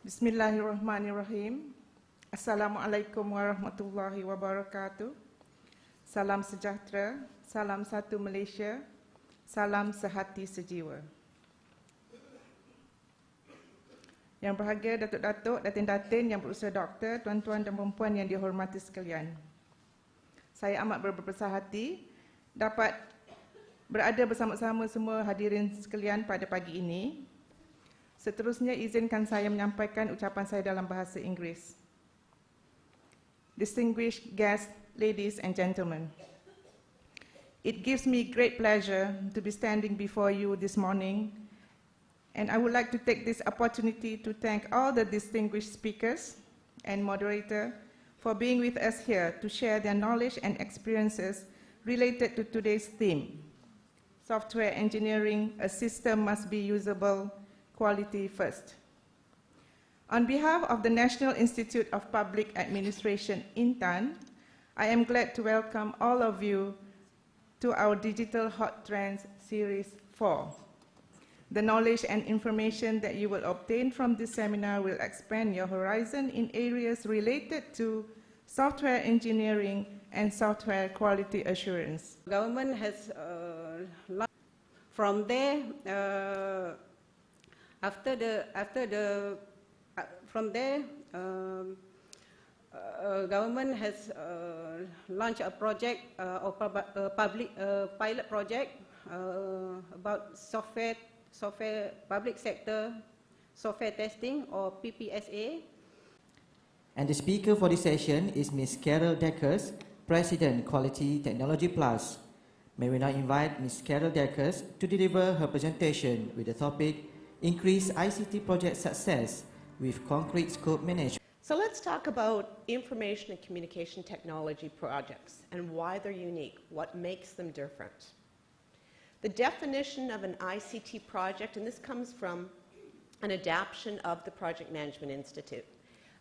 Bismillahirrahmanirrahim. Assalamualaikum warahmatullahi wabarakatuh. Salam sejahtera, salam satu Malaysia, salam sehati sejiwa. Yang berbahagia Datuk-Datuk, Datin-Datin yang berusia doktor, tuan-tuan dan puan-puan yang dihormati sekalian. Saya amat berbesar hati dapat berada bersama-sama semua hadirin sekalian pada pagi ini. Seterusnya, izinkan saya menyampaikan ucapan saya dalam bahasa Inggeris. Distinguished guests, ladies and gentlemen, it gives me great pleasure to be standing before you this morning, and I would like to take this opportunity to thank all the distinguished speakers and moderator for being with us here to share their knowledge and experiences related to today's theme. Software engineering, a system must be usable, quality first. On behalf of the National Institute of Public Administration, INTAN, I am glad to welcome all of you to our Digital Hot Trends Series 4. The knowledge and information that you will obtain from this seminar will expand your horizon in areas related to software engineering and software quality assurance. Government has from there. Government has launched a project or public pilot project about software public sector software testing or PPSA. And the speaker for this session is Ms. Carol Deckers, President Quality Technology Plus. May we now invite Ms. Carol Deckers to deliver her presentation with the topic Increase ICT Project Success with Concrete Scope Management. So let's talk about information and communication technology projects and why they're unique, what makes them different. The definition of an ICT project, and this comes from an adaptation of the Project Management Institute,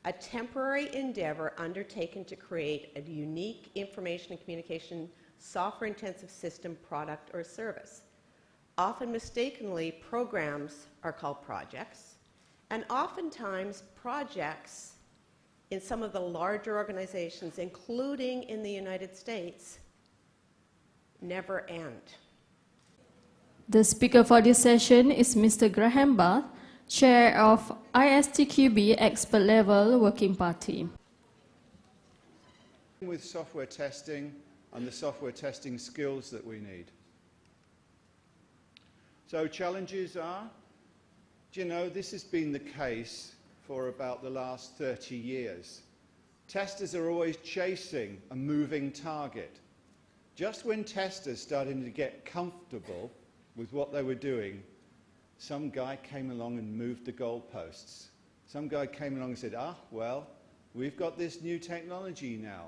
a temporary endeavor undertaken to create a unique information and communication software-intensive system, product, or service. Often mistakenly, programs are called projects, and oftentimes projects in some of the larger organizations, including in the United States, never end. The speaker for this session is Mr. Graham Bath, Chair of ISTQB Expert Level Working Party. With software testing and the software testing skills that we need. So challenges are, do you know, this has been the case for about the last 30 years. Testers are always chasing a moving target. Just when testers started to get comfortable with what they were doing, some guy came along and moved the goalposts. Some guy came along and said, well, we've got this new technology now.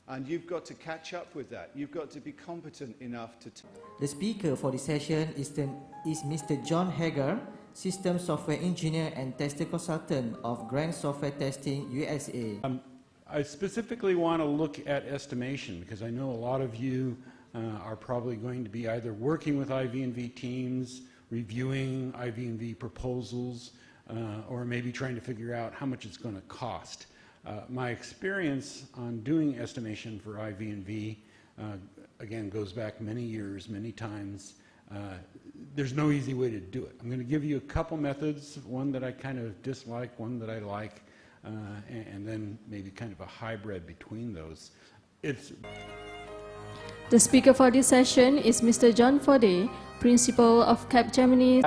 And you've got to catch up with that. You've got to be competent enough to... The speaker for this session is Mr. John Hager, System Software Engineer and Tester Consultant of Grant Software Testing, USA. I specifically want to look at estimation because I know a lot of you are probably going to be either working with IV&V teams, reviewing IV&V proposals, or maybe trying to figure out how much it's going to cost. My experience on doing estimation for IV&V, again, goes back many years, many times. There's no easy way to do it. I'm going to give you a couple methods, one that I kind of dislike, one that I like, and then maybe kind of a hybrid between those. The speaker for this session is Mr. John Forde, Principal of Capgemini.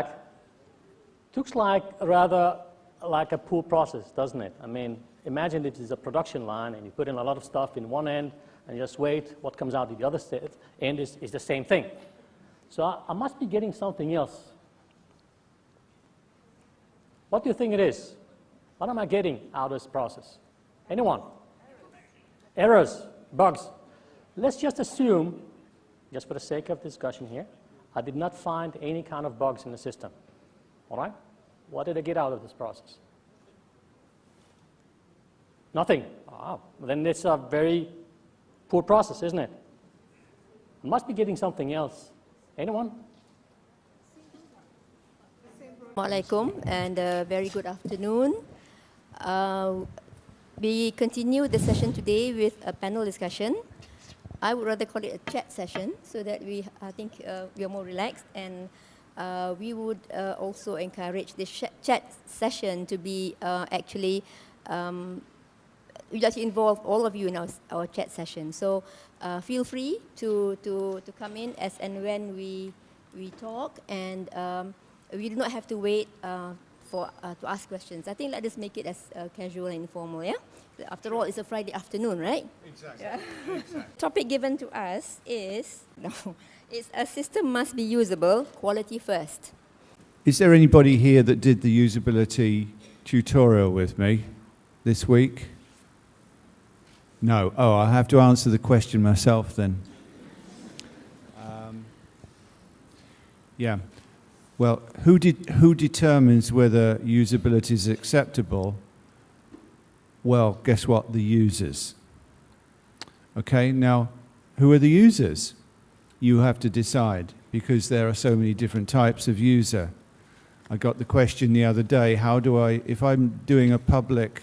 Looks like rather like a pool process, doesn't it? I mean, imagine it is a production line and you put in a lot of stuff in one end and you just wait, what comes out at the other end is the same thing. So I must be getting something else. What do you think it is? What am I getting out of this process? Anyone? Errors, bugs. Let's just assume, just for the sake of discussion here, I did not find any kind of bugs in the system. All right? What did I get out of this process? Nothing. Then it's a very poor process, isn't it? I must be getting something else. Anyone? Assalamualaikum and very good afternoon. We continue the session today with a panel discussion. I would rather call it a chat session so that we are more relaxed, and we would also encourage this chat session to be we'd like to involve all of you in our chat session. So feel free to come in as and when we talk, and we do not have to wait to ask questions. I think let us make it as casual and informal, yeah? After all, it's a Friday afternoon, right? Exactly. Yeah. Exactly. Topic given to us is, it's a system must be usable, quality first. Is there anybody here that did the usability tutorial with me this week? No. Oh, I have to answer the question myself then. Yeah. Well, who determines whether usability is acceptable? Well, guess what? The users. Okay, now, who are the users? You have to decide, because there are so many different types of user. I got the question the other day, how do I, if I'm doing a public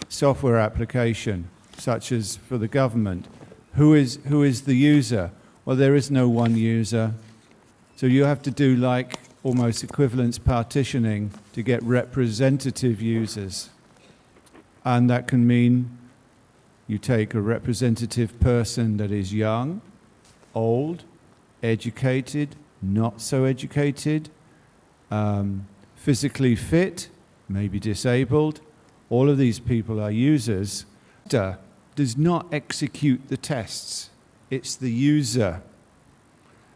software application, such as for the government, who is the user? Well, there is no one user. So you have to do like almost equivalence partitioning to get representative users. And that can mean you take a representative person that is young, old, educated, not so educated, physically fit, maybe disabled. All of these people are users. Does not execute the tests. It's the user.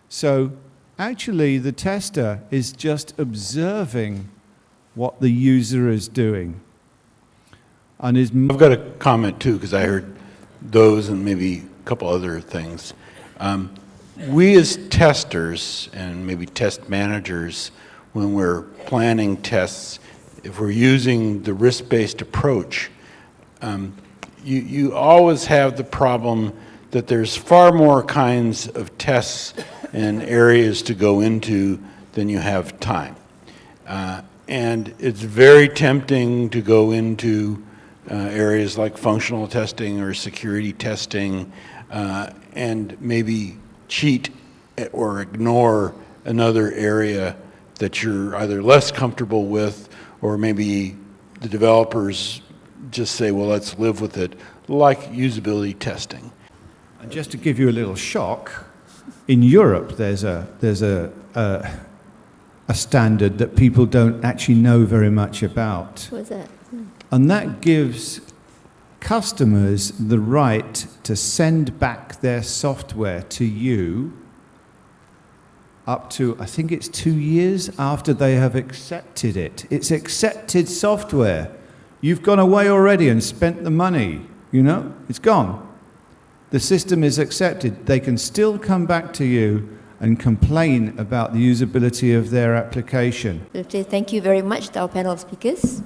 So actually, the tester is just observing what the user is doing. And I've got a comment too, because I heard those and maybe a couple other things. We as testers and maybe test managers, when we're planning tests, if we're using the risk-based approach, you always have the problem that there's far more kinds of tests and areas to go into than you have time. And it's very tempting to go into areas like functional testing or security testing and maybe cheat or ignore another area that you're either less comfortable with, or maybe the developers just say, well, let's live with it, like usability testing. And just to give you a little shock, in Europe there's a standard that people don't actually know very much about. What's that? And that gives customers the right to send back their software to you up to, I think it's 2 years after they have accepted it. It's accepted software. You've gone away already and spent the money, you know, it's gone. The system is accepted. They can still come back to you and complain about the usability of their application. Thank you very much to our panel of speakers.